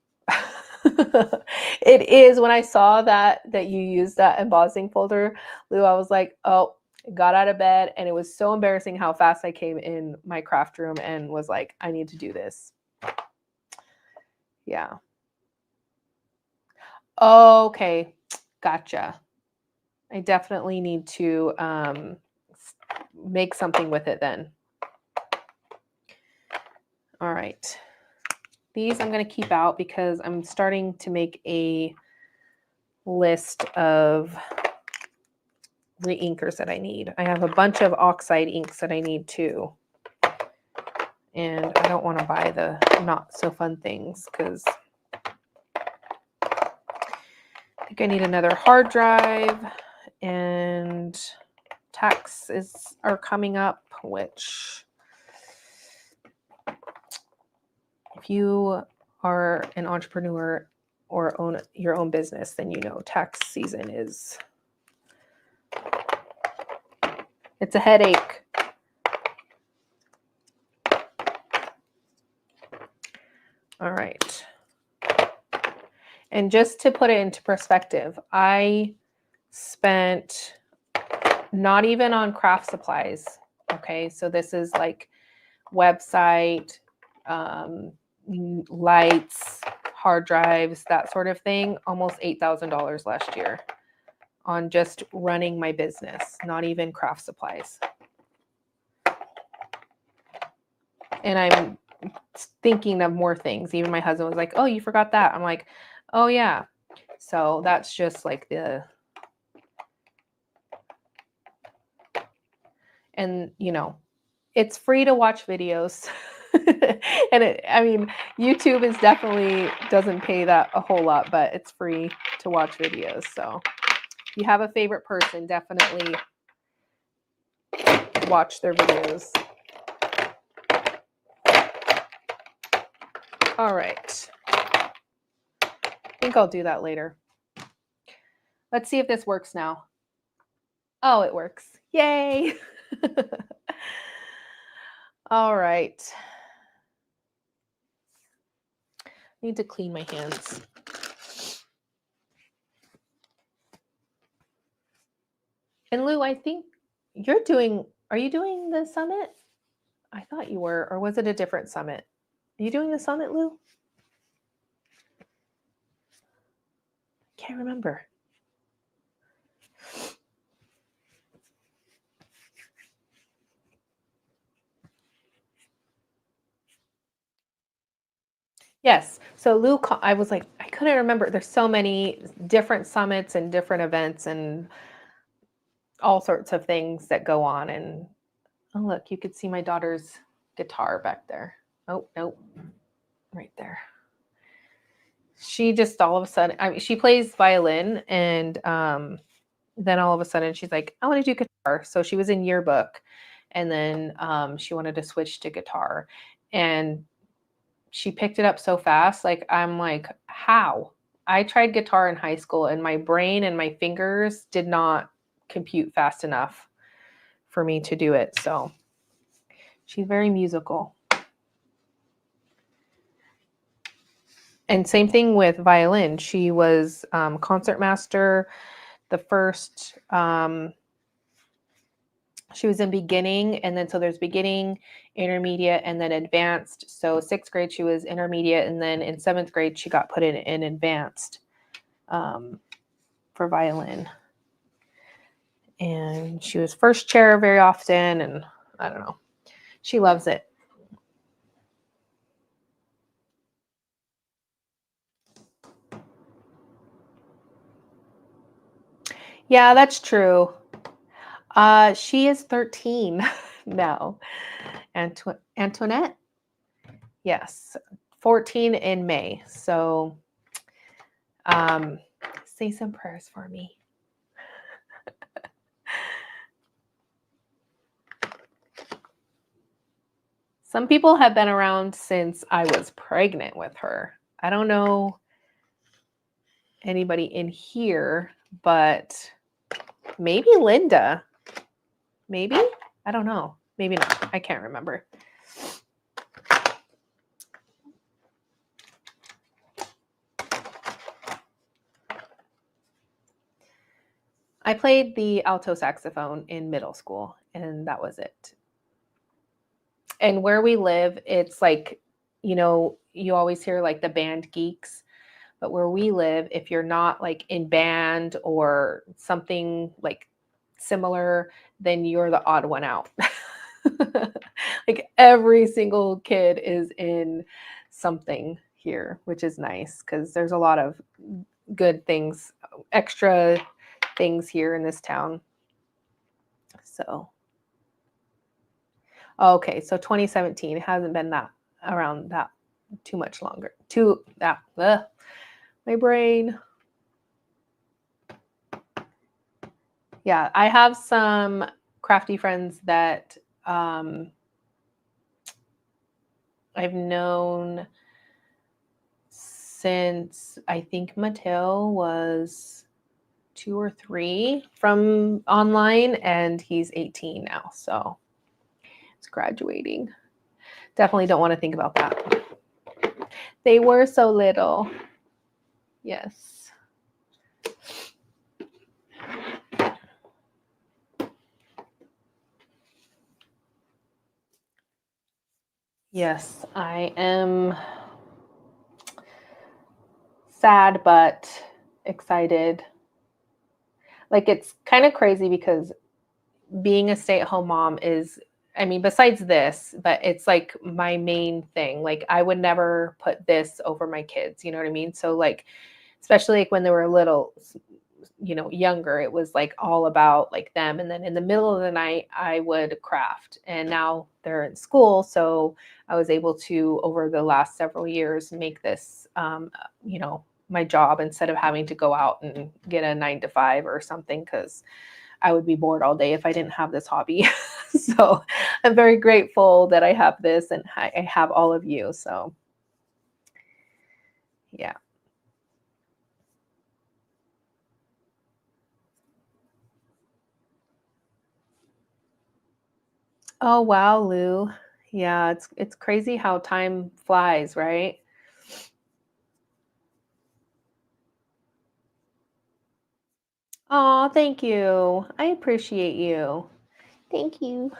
It is. When I saw that you used that embossing folder, Lou, I was like, oh, I got out of bed and it was so embarrassing how fast I came in my craft room and was like, I need to do this. Yeah. Okay. Gotcha. I definitely need to make something with it then. All right. These I'm going to keep out because I'm starting to make a list of re-inkers that I need. I have a bunch of oxide inks that I need too. And I don't want to buy the not so fun things because I think I need another hard drive and taxes are coming up, which if you are an entrepreneur or own your own business, then you know tax season is, it's a headache. All right. And just to put it into perspective, I spent not even on craft supplies. Okay. So this is like website, lights, hard drives, that sort of thing, almost $8,000 last year on just running my business, not even craft supplies. And I'm thinking of more things. Even my husband was like, oh, you forgot that. I'm like, oh yeah. So that's just like and you know, it's free to watch videos. And I mean, YouTube is definitely doesn't pay that a whole lot, but it's free to watch videos. So if you have a favorite person, definitely watch their videos. All right. I think I'll do that later. Let's see if this works now. Oh, it works. Yay. All right. I need to clean my hands. And Lou, I think are you doing the summit? I thought you were, or was it a different summit? Are you doing the summit, Lou? Can't remember. Yes. So Lou, I was like, I couldn't remember. There's so many different summits and different events and all sorts of things that go on. And oh, look, you could see my daughter's guitar back there. Oh, nope. Right there. She just all of a sudden, I mean, she plays violin and then all of a sudden she's like, I want to do guitar. So she was in yearbook and then she wanted to switch to guitar. And she picked it up so fast. Like, I'm like, how? I tried guitar in high school and my brain and my fingers did not compute fast enough for me to do it. So she's very musical. And same thing with violin. She was concert master. The first, she was in beginning, and then so there's beginning, intermediate, and then advanced. So 6th grade she was intermediate, and then in 7th grade she got put in advanced for violin. And she was first chair very often, and I don't know. She loves it. Yeah, that's true. She is 13 now. Antoinette? Yes, 14 in May. So say some prayers for me. Some people have been around since I was pregnant with her. I don't know anybody in here, but maybe Linda. Maybe? I don't know. Maybe not. I can't remember. I played the alto saxophone in middle school, and that was it. And where we live, it's like, you know, you always hear like the band geeks, but where we live, if you're not like in band or something like similar, then you're the odd one out. Like every single kid is in something here, which is nice because there's a lot of good things, extra things here in this town. So, okay, so 2017 hasn't been that around that too much longer. My brain. Yeah, I have some crafty friends that I've known since I think Mateo was 2 or 3 from online, and he's 18 now. So it's graduating. Definitely don't want to think about that. They were so little. Yes. Yes, I am sad but excited. Like it's kind of crazy because being a stay-at-home mom is, I mean, besides this, but it's like my main thing. Like I would never put this over my kids, you know what I mean? So like especially like when they were little, younger, it was like all about like them. And then in the middle of the night, I would craft. And now they're in school, so I was able to over the last several years make this, my job instead of having to go out and get a 9 to 5 or something because I would be bored all day if I didn't have this hobby. So I'm very grateful that I have this and I have all of you. So yeah. Oh wow, Lou. Yeah, it's crazy how time flies, right? Oh, thank you. I appreciate you. Thank you.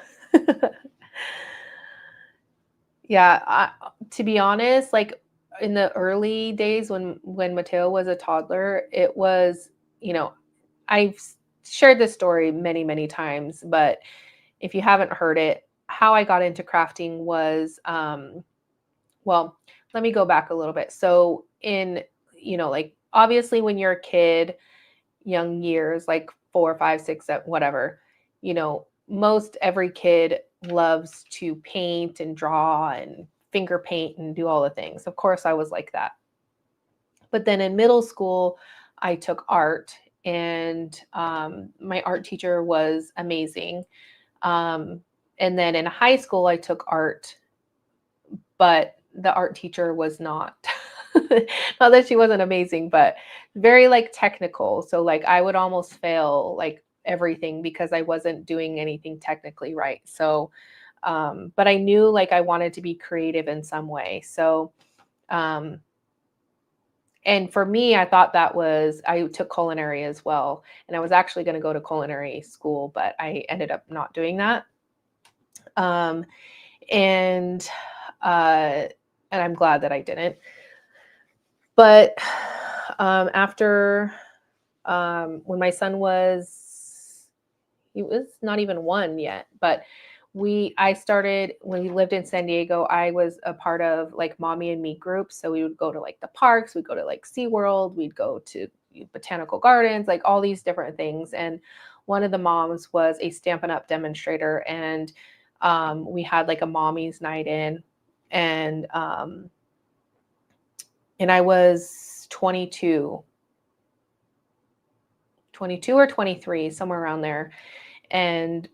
Yeah, to be honest, like in the early days when Mateo was a toddler, it was, you know, I've shared this story many, many times, but if you haven't heard it, how I got into crafting was, well, let me go back a little bit. So like obviously when you're a kid, young years, like 4, 5, 6, 7, whatever, most every kid loves to paint and draw and finger paint and do all the things. Of course, I was like that. But then in middle school, I took art, and my art teacher was amazing. Um, and then in high school, I took art, but the art teacher was not. Not that she wasn't amazing, but very like technical. So like I would almost fail like everything because I wasn't doing anything technically right. So but I knew like I wanted to be creative in some way. So um and for me, I thought I took culinary as well. And I was actually going to go to culinary school, but I ended up not doing that. Um and uh and I'm glad that I didn't. But after when my son was, he was not even 1 yet, but I started when we lived in San Diego. I was a part of like mommy and me groups. So we would go to like the parks, we'd go to like SeaWorld, we'd go to botanical gardens, like all these different things. And one of the moms was a Stampin' Up! Demonstrator. And we had like a mommy's night in. And I was 22 or 23, somewhere around there. And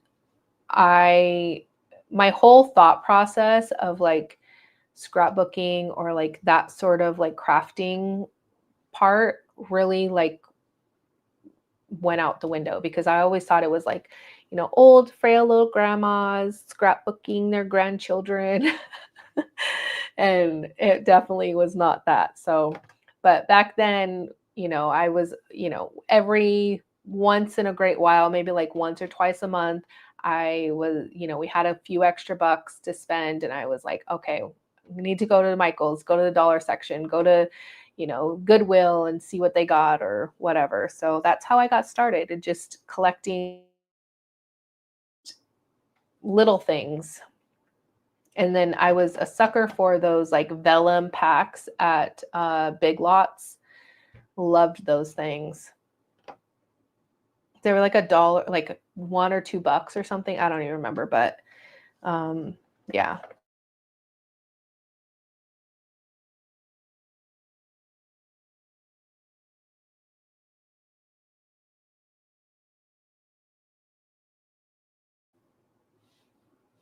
I, my whole thought process of like scrapbooking or like that sort of like crafting part really like went out the window because I always thought it was like, old, frail little grandmas scrapbooking their grandchildren. And it definitely was not that. So, but back then, I was, every once in a great while, maybe like once or twice a month, I was, we had a few extra bucks to spend, and I was like, okay, we need to go to the Michaels, go to the dollar section, go to, Goodwill and see what they got or whatever. So that's how I got started, and just collecting little things. And then I was a sucker for those like vellum packs at Big Lots. Loved those things. They were like $1, like $1 or $2 or something. I don't even remember, but um, yeah.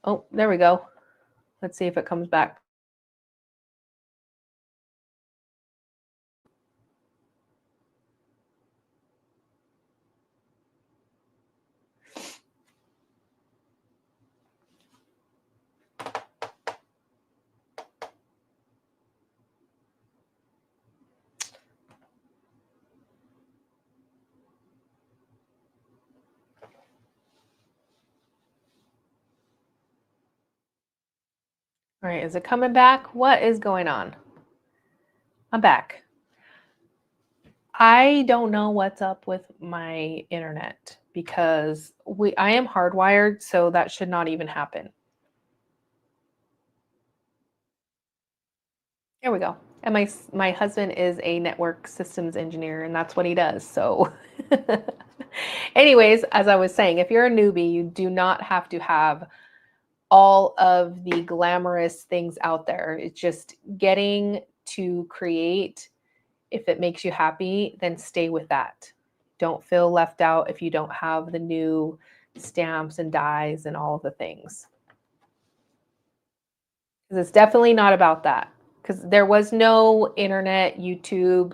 Oh, there we go. Let's see if it comes back. All right, is it coming back? What is going on? I'm back. I don't know what's up with my internet because I am hardwired, so that should not even happen. There we go. And my husband is a network systems engineer, and that's what he does. So, anyways, as I was saying, if you're a newbie, you do not have to have all of the glamorous things out there. It's just getting to create. If it makes you happy, then stay with that. Don't feel left out if you don't have the new stamps and dies and all of the things. Because it's definitely not about that. Because there was no internet, YouTube,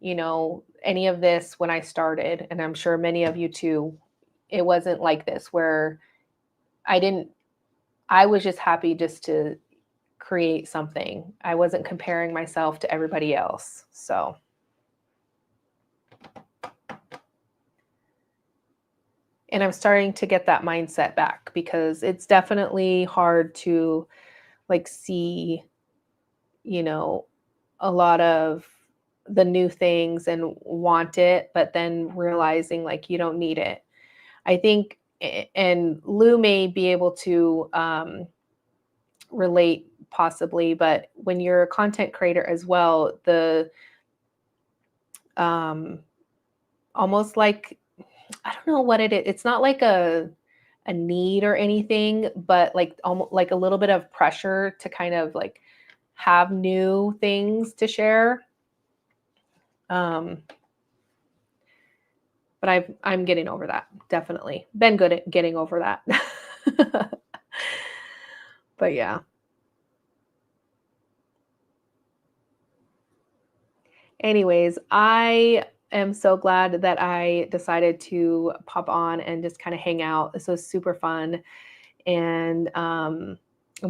any of this when I started. And I'm sure many of you too. It wasn't like this where I didn't, I was just happy just to create something. I wasn't comparing myself to everybody else. So. And I'm starting to get that mindset back because it's definitely hard to like see, you know, a lot of the new things and want it, but then realizing like you don't need it. I think, and Lou may be able to relate possibly, but when you're a content creator as well, the um, almost like I don't know what it is. It's not like a need or anything, but like almost like a little bit of pressure to kind of like have new things to share. Um, but I'm getting over that. Definitely been good at getting over that. But yeah. Anyways, I am so glad that I decided to pop on and just kind of hang out. This was super fun. And I'm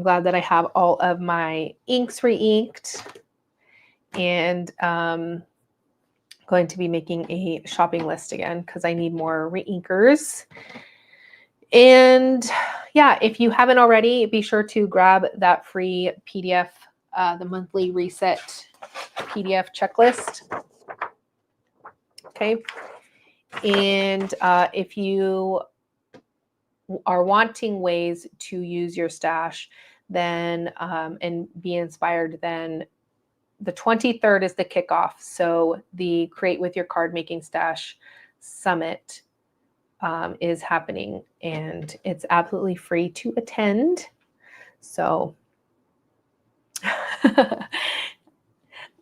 glad that I have all of my inks re-inked and going to be making a shopping list again because I need more re-inkers. And yeah, if you haven't already, be sure to grab that free PDF, the monthly reset PDF checklist. Okay. And if you are wanting ways to use your stash, then and be inspired, then the 23rd is the kickoff. So the Create with Your Card Making Stash Summit is happening, and it's absolutely free to attend. So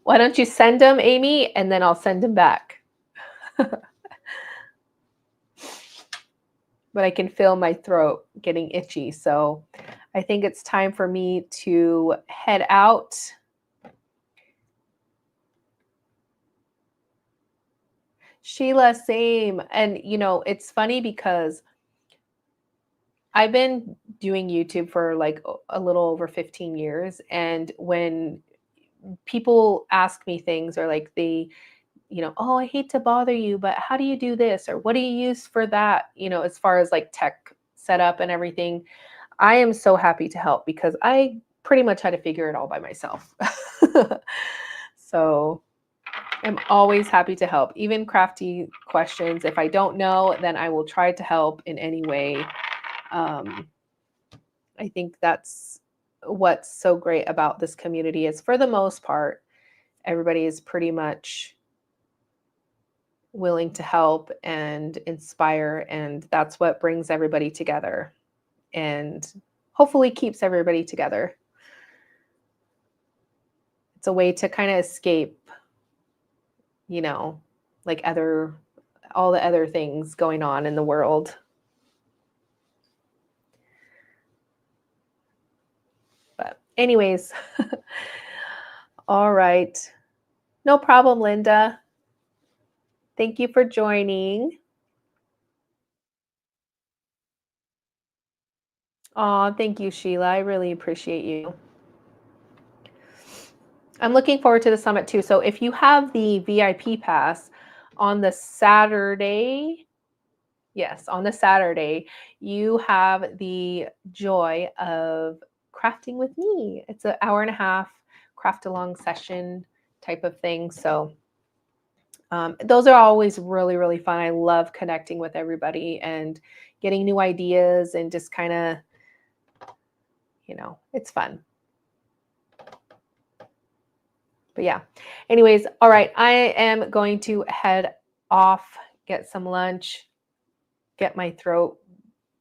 why don't you send them, Amy, and then I'll send them back. But I can feel my throat getting itchy. So I think it's time for me to head out. Sheila, same. And, it's funny because I've been doing YouTube for like a little over 15 years. And when people ask me things or like oh, I hate to bother you, but how do you do this? Or what do you use for that? As far as like tech setup and everything, I am so happy to help because I pretty much had to figure it all by myself. So I'm always happy to help, even crafty questions. If I don't know, then I will try to help in any way. I think that's what's so great about this community is for the most part, everybody is pretty much willing to help and inspire. And that's what brings everybody together and hopefully keeps everybody together. It's a way to kind of escape, like all the other things going on in the world. But anyways, all right. No problem, Linda. Thank you for joining. Oh, thank you, Sheila. I really appreciate you. I'm looking forward to the summit too. So if you have the VIP pass on the Saturday, yes, on the Saturday, you have the joy of crafting with me. It's an hour and a half craft along session type of thing. So those are always really, really fun. I love connecting with everybody and getting new ideas and just kind of, it's fun. But yeah, anyways, all right. I am going to head off, get some lunch, get my throat.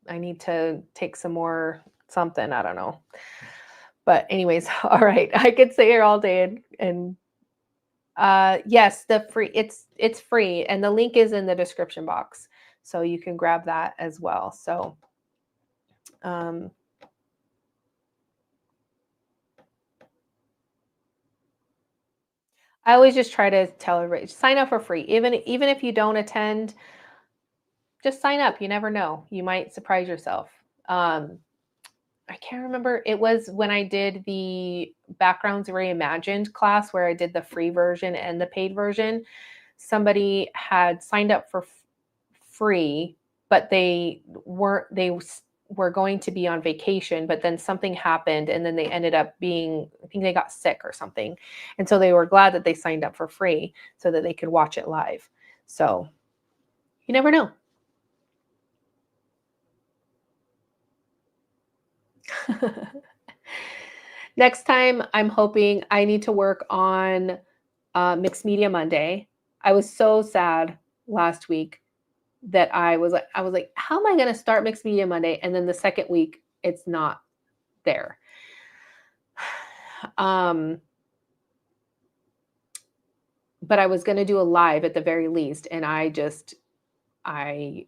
I need to take some more something. I don't know. But anyways, all right. I could stay here all day and yes, the free it's free and the link is in the description box. So you can grab that as well. So I always just try to tell everybody sign up for free. Even if you don't attend, just sign up. You never know. You might surprise yourself. I can't remember. It was when I did the Backgrounds Reimagined class where I did the free version and the paid version. Somebody had signed up for free, but they were going to be on vacation, but then something happened and then they ended up being, I think they got sick or something. And so they were glad that they signed up for free so that they could watch it live. So you never know. Next time, I'm hoping I need to work on Mixed Media Monday. I was so sad last week that I was like, how am I going to start Mixed Media Monday? And then the second week, it's not there. But I was going to do a live at the very least, and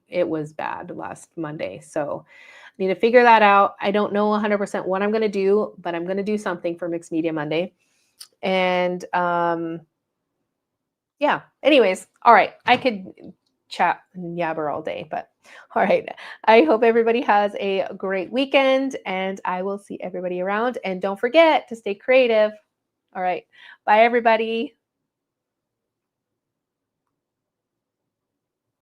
it was bad last Monday. So I need to figure that out. I don't know 100% what I'm going to do, but I'm going to do something for Mixed Media Monday. And yeah, anyways, all right. I could chat and yabber all day, but all right. I hope everybody has a great weekend and I will see everybody around. And don't forget to stay creative. All right. Bye, everybody.